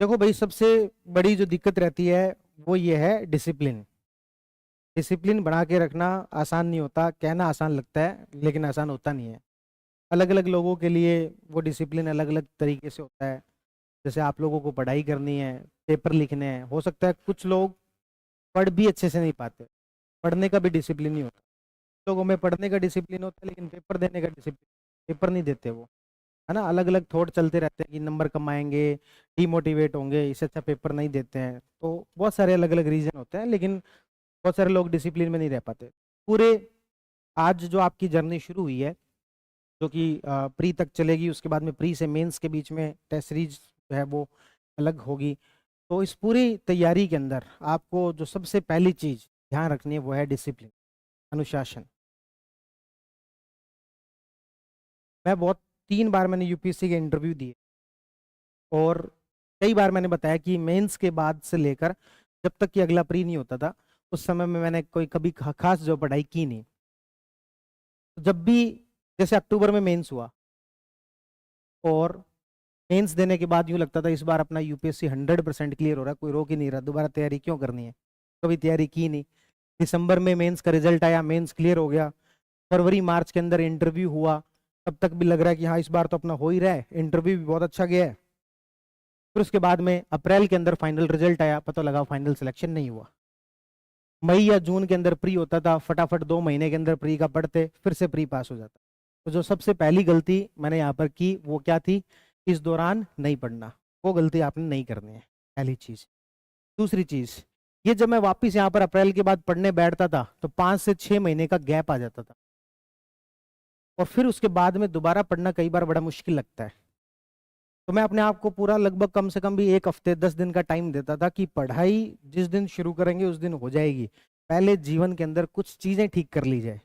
देखो भाई, सबसे बड़ी जो दिक्कत रहती है वो ये है डिसिप्लिन। डिसिप्लिन बना के रखना आसान नहीं होता, कहना आसान लगता है लेकिन आसान होता नहीं है। अलग अलग लोगों के लिए वो डिसिप्लिन अलग अलग तरीके से होता है। जैसे आप लोगों को पढ़ाई करनी है, पेपर लिखने हैं, हो सकता है कुछ लोग पढ़ भी अच्छे से नहीं पाते, पढ़ने का भी डिसिप्लिन नहीं होता। लोगों में पढ़ने का डिसिप्लिन होता है लेकिन पेपर देने का डिसिप्लिन, पेपर नहीं देते वो, है ना। अलग अलग थॉट चलते रहते हैं कि नंबर कम आएंगे, डिमोटिवेट होंगे, इससे अच्छा पेपर नहीं देते हैं। तो बहुत सारे अलग अलग रीजन होते हैं, लेकिन बहुत सारे लोग डिसिप्लिन में नहीं रह पाते पूरे। आज जो आपकी जर्नी शुरू हुई है, जो कि प्री तक चलेगी, उसके बाद में प्री से मेंस के बीच में टेस्ट सीरीज जो है वो अलग होगी। तो इस पूरी तैयारी के अंदर आपको जो सबसे पहली चीज ध्यान रखनी है वो है डिसिप्लिन, अनुशासन। मैं बहुत 3 बार मैंने यूपीएससी के इंटरव्यू दिए, और कई बार मैंने बताया कि मेंस के बाद से लेकर जब तक कि अगला प्री नहीं होता था, उस समय में मैंने कोई कभी खास जो पढ़ाई की नहीं। तो जब भी, जैसे अक्टूबर में मेंस हुआ, और मेंस देने के बाद यूँ लगता था इस बार अपना यूपीएससी 100% क्लियर हो रहा है, कोई रोक ही नहीं रहा, दोबारा तैयारी क्यों करनी है। कभी तैयारी की नहीं। दिसंबर में मेंस का रिजल्ट आया, मेंस क्लियर हो गया। फरवरी मार्च के अंदर इंटरव्यू हुआ, तब तक भी लग रहा है कि हाँ इस बार तो अपना हो ही रहा है, इंटरव्यू भी बहुत अच्छा गया है। फिर उसके बाद में अप्रैल के अंदर फाइनल रिजल्ट आया, पता लगा फाइनल सिलेक्शन नहीं हुआ। मई या जून के अंदर प्री होता था, फटाफट 2 महीने के अंदर प्री का पढ़ते, फिर से प्री पास हो जाता। तो जो सबसे पहली गलती मैंने यहाँ पर की वो क्या थी, इस दौरान नहीं पढ़ना। वो गलती आपने नहीं करनी है, पहली चीज। दूसरी चीज, ये जब मैं वापस यहाँ पर अप्रैल के बाद पढ़ने बैठता था तो 5 से 6 महीने का गैप आ जाता था, और फिर उसके बाद में दोबारा पढ़ना कई बार बड़ा मुश्किल लगता है। तो मैं अपने आप को पूरा लगभग कम से कम भी 1 हफ्ते 10 दिन का टाइम देता था कि पढ़ाई जिस दिन शुरू करेंगे उस दिन हो जाएगी, पहले जीवन के अंदर कुछ चीजें ठीक कर ली जाए।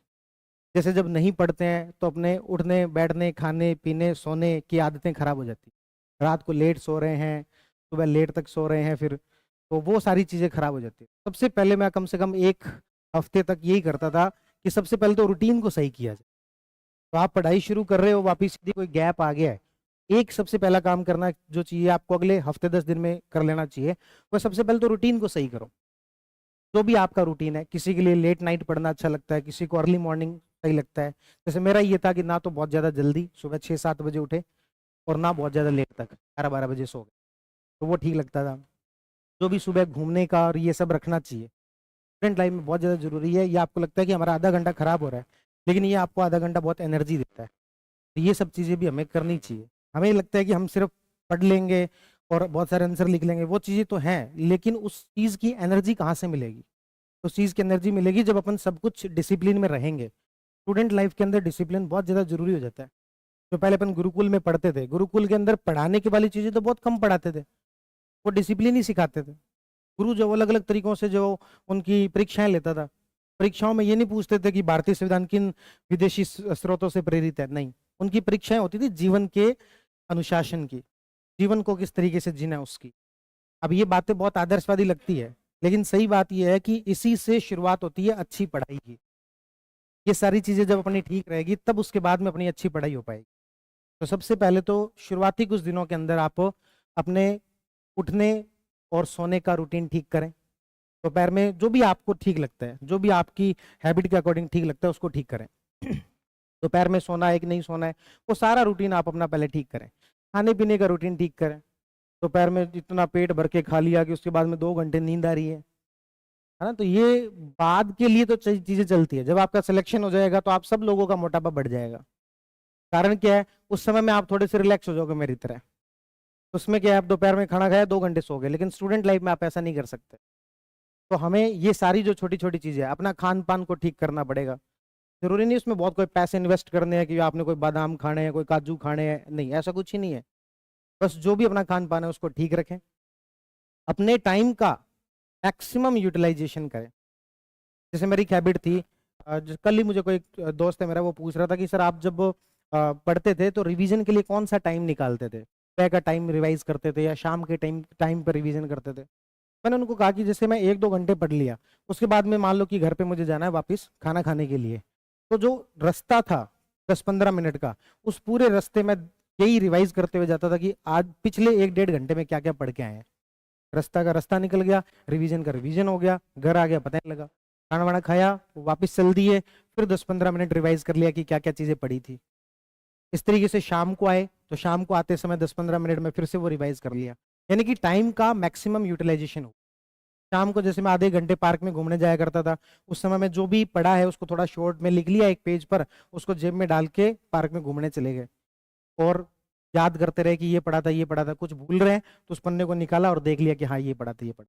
जैसे जब नहीं पढ़ते हैं तो अपने उठने बैठने खाने पीने सोने की आदतें खराब हो जाती, रात को लेट सो रहे हैं, सुबह लेट तक सो रहे हैं, फिर तो वो सारी चीजें खराब हो जाती है। सबसे पहले मैं कम से कम 1 हफ्ते तक यही करता था कि सबसे पहले तो रूटीन को सही किया जाए। तो आप पढ़ाई शुरू कर रहे हो, वापिस यदि कोई गैप आ गया है, एक सबसे पहला काम करना जो चाहिए आपको, अगले हफ्ते 10 दिन में कर लेना चाहिए, वो सबसे पहले तो रूटीन को सही करो। जो भी आपका रूटीन है, किसी के लिए लेट नाइट पढ़ना अच्छा लगता है, किसी को अर्ली मॉर्निंग सही लगता है। जैसे मेरा ये था कि ना तो बहुत ज़्यादा जल्दी सुबह 6-7 बजे उठे, और ना बहुत ज़्यादा लेट तक 11-12 बजे सो गए, तो वो ठीक लगता था। जो भी सुबह घूमने का और ये सब रखना चाहिए, स्टूडेंट लाइफ में बहुत ज़्यादा जरूरी है। ये आपको लगता है कि हमारा आधा घंटा खराब हो रहा है, लेकिन ये आपको आधा घंटा बहुत एनर्जी देता है। तो ये सब चीज़ें भी हमें करनी चाहिए। हमें लगता है कि हम सिर्फ पढ़ लेंगे और बहुत सारे आंसर लिख लेंगे, वो चीज़ें तो हैं, लेकिन उस चीज़ की एनर्जी कहाँ से मिलेगी। उस चीज़ की एनर्जी मिलेगी जब अपन सब कुछ डिसिप्लिन में रहेंगे। स्टूडेंट लाइफ के अंदर डिसिप्लिन बहुत ज़्यादा जरूरी हो जाता है। तो पहले अपन गुरुकुल में पढ़ते थे, गुरुकुल के अंदर पढ़ाने की वाली चीज़ें तो बहुत कम पढ़ाते थे, वो डिसिप्लिन ही सिखाते थे। गुरु जो अलग अलग तरीकों से जो उनकी परीक्षाएं लेता था, परीक्षाओं में ये नहीं पूछते थे कि भारतीय संविधान किन विदेशी स्रोतों से प्रेरित है, नहीं। उनकी परीक्षाएं होती थी जीवन के अनुशासन की, जीवन को किस तरीके से जीना है उसकी। अब ये बातें बहुत आदर्शवादी लगती है, लेकिन सही बात यह है कि इसी से शुरुआत होती है अच्छी पढ़ाई की। ये सारी चीजें जब अपनी ठीक रहेगी तब उसके बाद में अपनी अच्छी पढ़ाई हो पाएगी। तो सबसे पहले तो शुरुआती कुछ दिनों के अंदर आप अपने उठने और सोने का रूटीन ठीक करें। दोपहर में जो भी आपको ठीक लगता है, जो भी आपकी हैबिट के अकॉर्डिंग ठीक लगता है, उसको ठीक करें। दोपहर में सोना है कि नहीं सोना है, वो सारा रूटीन आप अपना पहले ठीक करें। खाने पीने का रूटीन ठीक करें। दोपहर में इतना पेट भर के खा लिया कि उसके बाद में 2 घंटे नींद आ रही है ना। तो ये बाद के लिए तो चीजें चलती है, जब आपका सिलेक्शन हो जाएगा तो आप सब लोगों का मोटापा बढ़ जाएगा। कारण क्या है, उस समय में आप थोड़े से रिलैक्स हो जाओगे मेरी तरह। उसमें क्या है, आप दोपहर में खाना खाया 2 घंटे सो गए, लेकिन स्टूडेंट लाइफ में आप ऐसा नहीं कर सकते। तो हमें ये सारी जो छोटी छोटी चीजें हैं, अपना खान पान को ठीक करना पड़ेगा। जरूरी नहीं उसमें बहुत कोई पैसे इन्वेस्ट करने हैं कि आपने कोई बादाम खाने हैं, कोई काजू खाने हैं, नहीं, ऐसा कुछ ही नहीं है। बस जो भी अपना खान पान है उसको ठीक रखें, अपने टाइम का मैक्सिमम यूटिलाइजेशन करें। जैसे मेरी एक हैबिट थी, कल ही मुझे कोई एक दोस्त है मेरा, वो पूछ रहा था कि सर आप जब पढ़ते थे तो रिवीजन के लिए कौन सा टाइम निकालते थे, सुबह का टाइम रिवाइज करते थे या शाम के टाइम पर रिवीजन करते थे। मैंने उनको कहा कि जैसे मैं 1-2 घंटे पढ़ लिया, उसके बाद में मान लो कि घर पे मुझे जाना है वापस खाना खाने के लिए, तो जो रास्ता था 10-15 मिनट का, उस पूरे रास्ते में यही रिवाइज करते हुए जाता था कि आज पिछले 1-1.5 घंटे में क्या क्या पढ़ के आए हैं। रास्ता का रास्ता निकल गया, रिवीजन का रिवीजन हो गया, घर आ गया पता नहीं लगा, खाना वाना खाया, वापस चल दिए, फिर 10-15 मिनट रिवाइज कर लिया कि क्या क्या चीजें पढ़ी थी। इस तरीके से शाम को आए तो शाम को आते समय 10-15 मिनट में फिर से वो रिवाइज कर लिया, यानी कि टाइम का मैक्सिमम यूटिलाइजेशन हो। शाम को जैसे मैं आधे घंटे पार्क में घूमने जाया करता था, उस समय में जो भी पढ़ा है उसको थोड़ा शॉर्ट में लिख लिया एक पेज पर, उसको जेब में डाल के पार्क में घूमने चले गए और याद करते रहे कि ये पढ़ा था, ये पढ़ा था, कुछ भूल रहे हैं तो उस पन्ने को निकाला और देख लिया कि हाँ ये पढ़ा था, ये पढ़ा।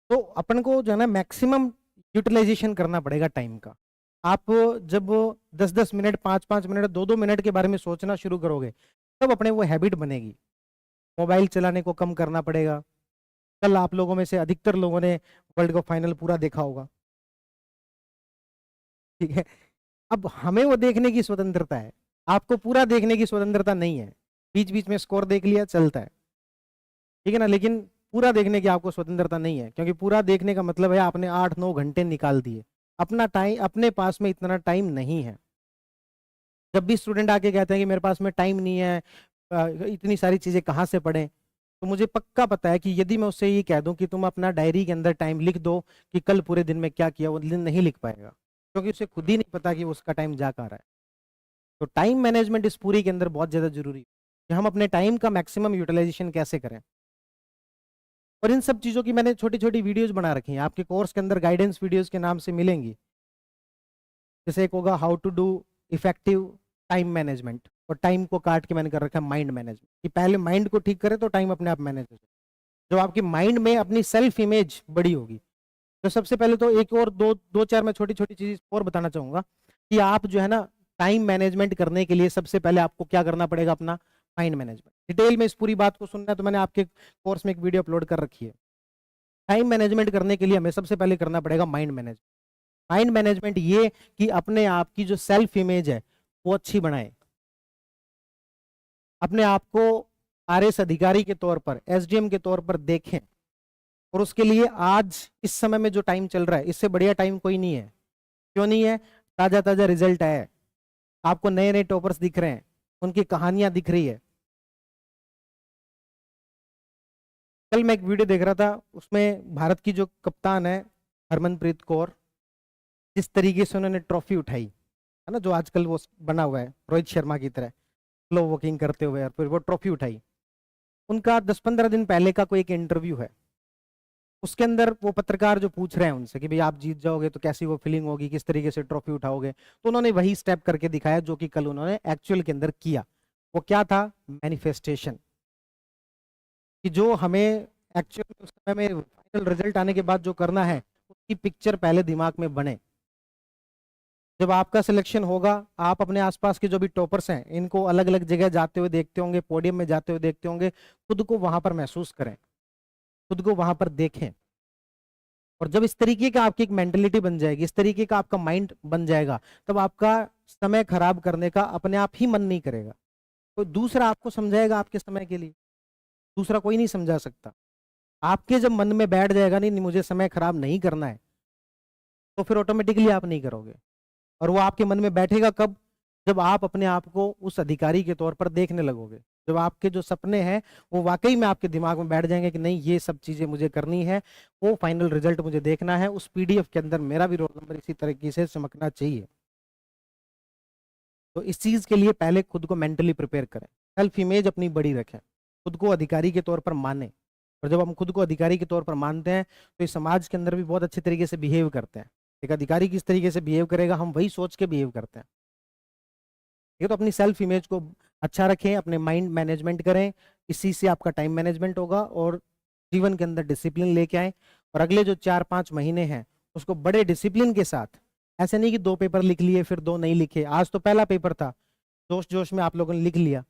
तो अपन को जो है ना मैक्सिमम यूटिलाइजेशन करना पड़ेगा टाइम का। आप जब 10-10 मिनट, 5-5 मिनट, 2-2 मिनट के बारे में सोचना शुरू करोगे तब अपने वो हैबिट बनेगी। मोबाइल चलाने को कम करना पड़ेगा। कल आप लोगों में से अधिकतर लोगों ने वर्ल्ड कप फाइनल पूरा देखा होगा, ठीक है। अब हमें वो देखने की स्वतंत्रता है, आपको पूरा देखने की स्वतंत्रता नहीं है। बीच बीच में स्कोर देख लिया चलता है, ठीक है ना, लेकिन पूरा देखने की आपको स्वतंत्रता नहीं है, क्योंकि पूरा देखने का मतलब है आपने 8-9 घंटे निकाल दिए। अपना टाइम, अपने पास में इतना टाइम नहीं है। जब भी स्टूडेंट आके कहते हैं कि मेरे पास में टाइम नहीं है, इतनी सारी चीजें कहाँ से पढ़ें, तो मुझे पक्का पता है कि यदि मैं उससे ये कह दूं कि तुम अपना डायरी के अंदर टाइम लिख दो कि कल पूरे दिन में क्या किया, वो दिन नहीं लिख पाएगा, क्योंकि उसे खुद ही नहीं पता कि उसका टाइम जा कहाँ रहा है। तो टाइम मैनेजमेंट इस पूरी के अंदर बहुत ज्यादा जरूरी है कि हम अपने टाइम का मैक्सिमम यूटिलाइजेशन कैसे करें। और इन सब चीजों की मैंने छोटी छोटी वीडियोज बना रखी हैं, आपके कोर्स के अंदर गाइडेंस वीडियोज के नाम से मिलेंगी। जैसे एक होगा how to do effective time management, और टाइम को काट के मैंने कर रखा है माइंड मैनेजमेंट, कि पहले माइंड को ठीक करें तो टाइम अपने आप मैनेज हो जाए। जब आपकी माइंड में अपनी सेल्फ इमेज बड़ी होगी, तो सबसे पहले तो एक और दो चार मैं छोटी छोटी चीज और बताना चाहूंगा कि आप जो है ना टाइम मैनेजमेंट करने के लिए सबसे पहले आपको क्या करना पड़ेगा, अपना माइंड मैनेजमेंट। डिटेल में इस पूरी बात को सुनना है तो मैंने आपके कोर्स में एक वीडियो अपलोड कर रखी है। टाइम मैनेजमेंट करने के लिए हमें सबसे पहले करना पड़ेगा माइंड मैनेजमेंट। माइंड मैनेजमेंट ये कि अपने आप की जो सेल्फ इमेज है वो अच्छी बनाए, अपने आप को आरएस अधिकारी के तौर पर, एसडीएम के तौर पर देखें। और उसके लिए आज इस समय में जो टाइम चल रहा है, इससे बढ़िया टाइम कोई नहीं है। क्यों नहीं है? ताजा ताजा रिजल्ट है, आपको नए नए टॉपर्स दिख रहे हैं, उनकी कहानियां दिख रही है। कल मैं एक वीडियो देख रहा था, उसमें भारत की जो कप्तान है हरमनप्रीत कौर, जिस तरीके से उन्होंने ट्रॉफी उठाई है ना, जो आजकल वो बना हुआ है रोहित शर्मा की तरह स्लो वॉकिंग करते हुए, और फिर वो ट्रॉफी उठाई। उनका 10-15 दिन पहले का कोई एक इंटरव्यू है, उसके अंदर वो पत्रकार जो पूछ रहे हैं उनसे कि भाई आप जीत जाओगे तो कैसी वो फीलिंग होगी, किस तरीके से ट्रॉफी उठाओगे, तो उन्होंने वही स्टेप करके दिखाया जो कि कल उन्होंने एक्चुअल के अंदर किया। वो क्या था? मैनिफेस्टेशन। कि जो हमें एक्चुअल उस समय में फाइनल रिजल्ट आने के बाद जो करना है, उसकी पिक्चर पहले दिमाग में बने। जब आपका सिलेक्शन होगा, आप अपने आसपास के जो भी टॉपर्स हैं इनको अलग अलग जगह जाते हुए देखते होंगे, पोडियम में जाते हुए देखते होंगे, खुद को वहां पर महसूस करें, खुद को वहां पर देखें। और जब इस तरीके का आपकी एक मेंटेलिटी बन जाएगी, इस तरीके का आपका माइंड बन जाएगा, तब आपका समय खराब करने का अपने आप ही मन नहीं करेगा। कोई दूसरा आपको समझाएगा आपके समय के लिए? दूसरा कोई नहीं समझा सकता। आपके जब मन में बैठ जाएगा नहीं, नहीं मुझे समय खराब नहीं करना है, तो फिर ऑटोमेटिकली आप नहीं करोगे। और वो आपके मन में बैठेगा कब? जब आप अपने आप को उस अधिकारी के तौर पर देखने लगोगे, जब आपके जो सपने हैं वो वाकई में आपके दिमाग में बैठ जाएंगे कि नहीं ये सब चीजें मुझे करनी है, वो फाइनल रिजल्ट मुझे देखना है, उस पीडीएफ के अंदर मेरा भी रोल नंबर इसी तरीके से चमकना चाहिए। तो इस चीज के लिए पहले खुद को मेंटली प्रिपेयर करें, सेल्फ इमेज अपनी बड़ी रखें, खुद को अधिकारी के तौर पर माने। और जब हम खुद को अधिकारी के तौर पर मानते हैं तो इस समाज के अंदर भी बहुत अच्छे तरीके से बिहेव करते हैं। एक अधिकारी किस तरीके से बिहेव करेगा, हम वही सोच के बिहेव करते हैं। ये तो अपनी सेल्फ इमेज को अच्छा रखें, अपने माइंड मैनेजमेंट करें, इसी से आपका टाइम मैनेजमेंट होगा और जीवन के अंदर डिसिप्लिन लेके आए। और अगले जो 4-5 महीने हैं उसको बड़े डिसिप्लिन के साथ, ऐसे नहीं कि 2 पेपर लिख लिए फिर 2 नहीं लिखे। आज तो पहला पेपर था, जोश जोश में आप लोगों ने लिख लिया,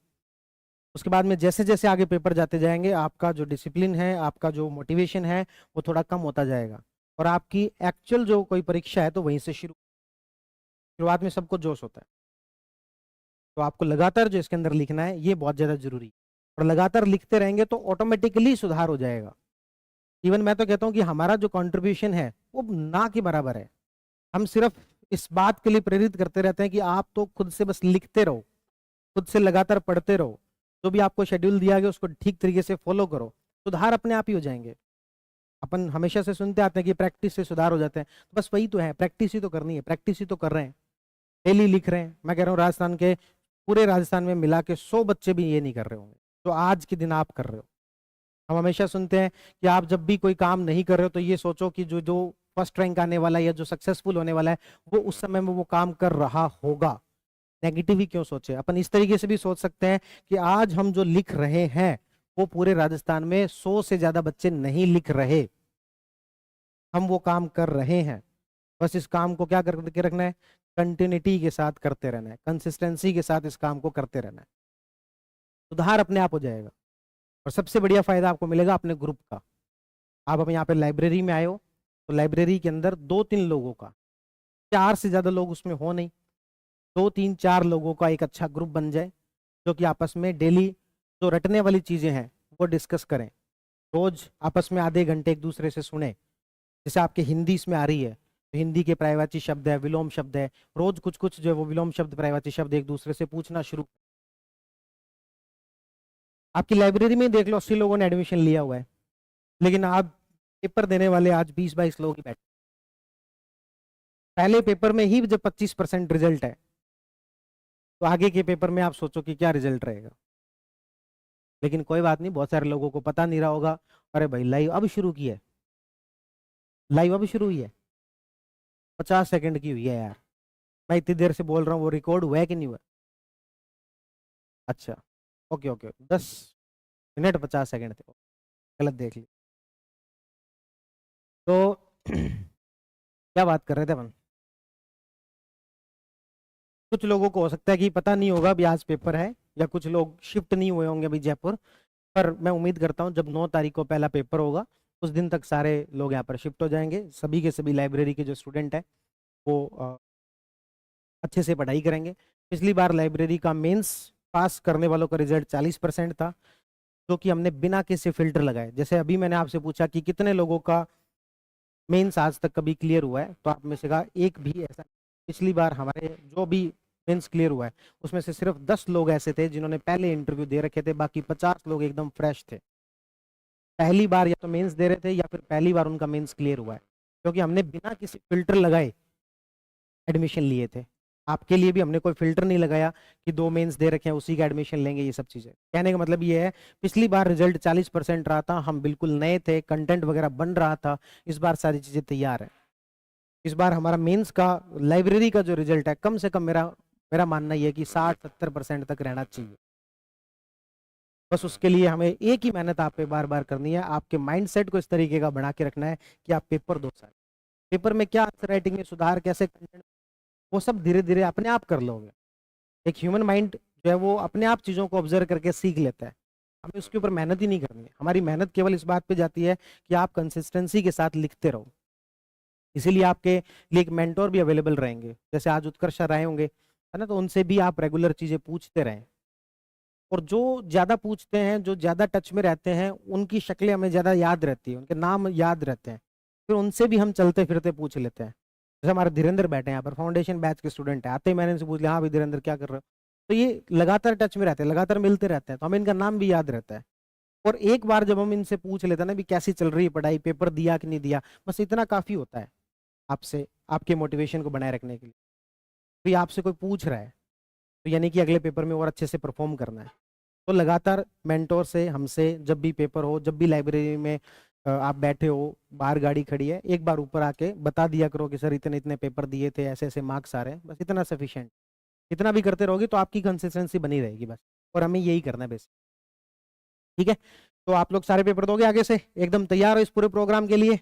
उसके बाद में जैसे जैसे आगे पेपर जाते जाएंगे आपका जो डिसिप्लिन है, आपका जो मोटिवेशन है वो थोड़ा कम होता जाएगा। और आपकी एक्चुअल जो कोई परीक्षा है तो वहीं से शुरुआत में सबको जोश होता है। तो आपको लगातार जो इसके अंदर लिखना है ये बहुत ज़्यादा जरूरी है, और लगातार लिखते रहेंगे तो ऑटोमेटिकली सुधार हो जाएगा। इवन मैं तो कहता हूँ कि हमारा जो कंट्रीब्यूशन है वो ना के बराबर है। हम सिर्फ इस बात के लिए प्रेरित करते रहते हैं कि आप तो खुद से बस लिखते रहो, खुद से लगातार पढ़ते रहो, जो भी आपको शेड्यूल दिया गया उसको ठीक तरीके से फॉलो करो, सुधार अपने आप ही हो जाएंगे। अपन हमेशा से सुनते आते हैं कि प्रैक्टिस से सुधार हो जाते हैं, तो बस वही तो है, प्रैक्टिस ही तो करनी है, प्रैक्टिस ही तो कर रहे हैं, डेली लिख रहे हैं। मैं कह रहा हूँ राजस्थान के, पूरे राजस्थान में मिला के 100 बच्चे भी ये नहीं कर रहे होंगे तो आज के दिन आप कर रहे हो। हम हमेशा सुनते हैं कि आप जब भी कोई काम नहीं कर रहे हो तो ये सोचो कि जो जो फर्स्ट रैंक आने वाला है या जो सक्सेसफुल होने वाला है वो उस समय में वो काम कर रहा होगा। नेगेटिव ही क्यों सोचे, अपन इस तरीके से भी सोच सकते हैं कि आज हम जो लिख रहे हैं वो पूरे राजस्थान में 100 से ज्यादा बच्चे नहीं लिख रहे, हम वो काम कर रहे हैं। बस इस काम को क्या करके रखना है, कंटिन्यूटी के साथ करते रहना है, कंसिस्टेंसी के साथ इस काम को करते रहना है, सुधार अपने आप हो जाएगा। और सबसे बढ़िया फायदा आपको मिलेगा अपने ग्रुप का। आप अब यहाँ पे लाइब्रेरी में आए हो तो लाइब्रेरी के अंदर 2-3 लोगों का, 4 से ज्यादा लोग उसमें हो नहीं, 2-3-4 लोगों का एक अच्छा ग्रुप बन जाए जो कि आपस में डेली जो रटने वाली चीजें हैं वो डिस्कस करें। रोज आपस में आधे घंटे एक दूसरे से सुने। जैसे आपके हिंदी इसमें आ रही है तो हिंदी के पर्यायवाची शब्द है, विलोम शब्द है, रोज कुछ कुछ जो है वो विलोम शब्द पर्यायवाची शब्द एक दूसरे से पूछना शुरू। आपकी लाइब्रेरी में देख लो 80 लोगों ने एडमिशन लिया हुआ है, लेकिन आप पेपर देने वाले आज 20-22 लोग ही बैठे। पहले पेपर में ही जब 25% रिजल्ट है तो आगे के पेपर में आप सोचो कि क्या रिजल्ट रहेगा। लेकिन कोई बात नहीं, बहुत सारे लोगों को पता नहीं रहा होगा, अरे भाई लाइव अब शुरू की है, लाइव अब शुरू हुई है, 50 सेकंड की हुई है यार, मैं इतनी देर से बोल रहा हूँ, वो रिकॉर्ड हुआ है कि नहीं हुआ? अच्छा, ओके ओके, 10 मिनट 50 सेकंड थे, गलत देख ली। तो क्या बात कर रहे थे अपन? कुछ लोगों को हो सकता है कि पता नहीं होगा अभी आज पेपर है, या कुछ लोग शिफ्ट नहीं हुए होंगे अभी जयपुर, पर मैं उम्मीद करता हूँ जब 9 तारीख को पहला पेपर होगा उस दिन तक सारे लोग यहाँ पर शिफ्ट हो जाएंगे। सभी के सभी लाइब्रेरी के जो स्टूडेंट हैं वो अच्छे से पढ़ाई करेंगे। पिछली बार लाइब्रेरी का मेंस पास करने वालों का रिजल्ट 40% था, जो कि हमने बिना किसी फिल्टर लगाए। जैसे अभी मैंने आपसे पूछा कि कितने लोगों का मेंस आज तक कभी क्लियर हुआ है, तो आप में से कहा एक भी ऐसा। पिछली बार हमारे जो भी मेंस क्लियर हुआ है उसमें से सिर्फ 10 लोग ऐसे थे जिन्होंने पहले इंटरव्यू दे रखे थे, बाकी 50 लोग एकदम फ्रेश थे, पहली बार या तो मेंस दे रहे थे या फिर पहली बार उनका मेंस क्लियर हुआ है, क्योंकि हमने बिना किसी फिल्टर लगाए एडमिशन लिए थे। आपके लिए भी हमने कोई फिल्टर नहीं लगाया कि 2 मेंस दे रखे हैं उसी का एडमिशन लेंगे, ये सब चीजें। कहने का मतलब ये है, पिछली बार रिजल्ट 40% रहा था, हम बिल्कुल नए थे, कंटेंट वगैरह बन रहा था, इस बार सारी चीजें तैयार है। इस बार हमारा मेंस का लाइब्रेरी का जो रिजल्ट है कम से कम मेरा मेरा मानना यह है कि 60-70% तक रहना चाहिए। बस उसके लिए हमें एक ही मेहनत आप पे बार बार करनी है, आपके माइंडसेट को इस तरीके का बना के रखना है कि आप पेपर दो। सारे पेपर में क्या आंसर राइटिंग में सुधार, कैसे कंटेंट, वो सब धीरे धीरे अपने आप कर लोगे। एक ह्यूमन माइंड जो है वो अपने आप चीज़ों को ऑब्जर्व करके सीख लेता है, हमें उसके ऊपर मेहनत ही नहीं करनी है। हमारी मेहनत केवल इस बात पे जाती है कि आप कंसिस्टेंसी के साथ लिखते रहो। इसीलिए आपके लिए एक मेंटोर भी अवेलेबल रहेंगे, जैसे आज उत्कर्ष सर आए होंगे, है ना, तो उनसे भी आप रेगुलर चीज़ें पूछते रहें। और जो ज़्यादा पूछते हैं, जो ज़्यादा टच में रहते हैं, उनकी शक्लें हमें ज़्यादा याद रहती है, उनके नाम याद रहते हैं, फिर उनसे भी हम चलते फिरते पूछ लेते हैं। जैसे हमारे धीरेन्द्र बैठे हैं यहाँ पर, फाउंडेशन बैच के स्टूडेंट है, आते ही मैंने इनसे पूछ लिया, हाँ भाई धीरेन्द्र क्या कर रहे हो, तो ये लगातार टच में रहते हैं, लगातार मिलते रहते हैं, तो हमें इनका नाम भी याद रहता है। और एक बार जब हम इनसे पूछ लेते हैं ना भी कैसी चल रही है पढ़ाई, पेपर दिया कि नहीं दिया, बस इतना काफ़ी होता है आपसे, आपके मोटिवेशन को बनाए रखने के लिए। तो ये आपसे कोई पूछ रहा है तो यानी कि अगले पेपर में और अच्छे से परफॉर्म करना है। तो लगातार मेंटोर से, हमसे, जब भी पेपर हो, जब भी लाइब्रेरी में आप बैठे हो, बाहर गाड़ी खड़ी है, एक बार ऊपर आके बता दिया करो कि सर इतने इतने पेपर दिए थे, ऐसे ऐसे मार्क्स आ रहे हैं, बस इतना सफिशिएंट। इतना भी करते रहोगे तो आपकी कंसिस्टेंसी बनी रहेगी बस, और हमें यही करना है बेसिक। ठीक है, तो आप लोग सारे पेपर दोगे आगे से, एकदम तैयार हो इस पूरे प्रोग्राम के लिए।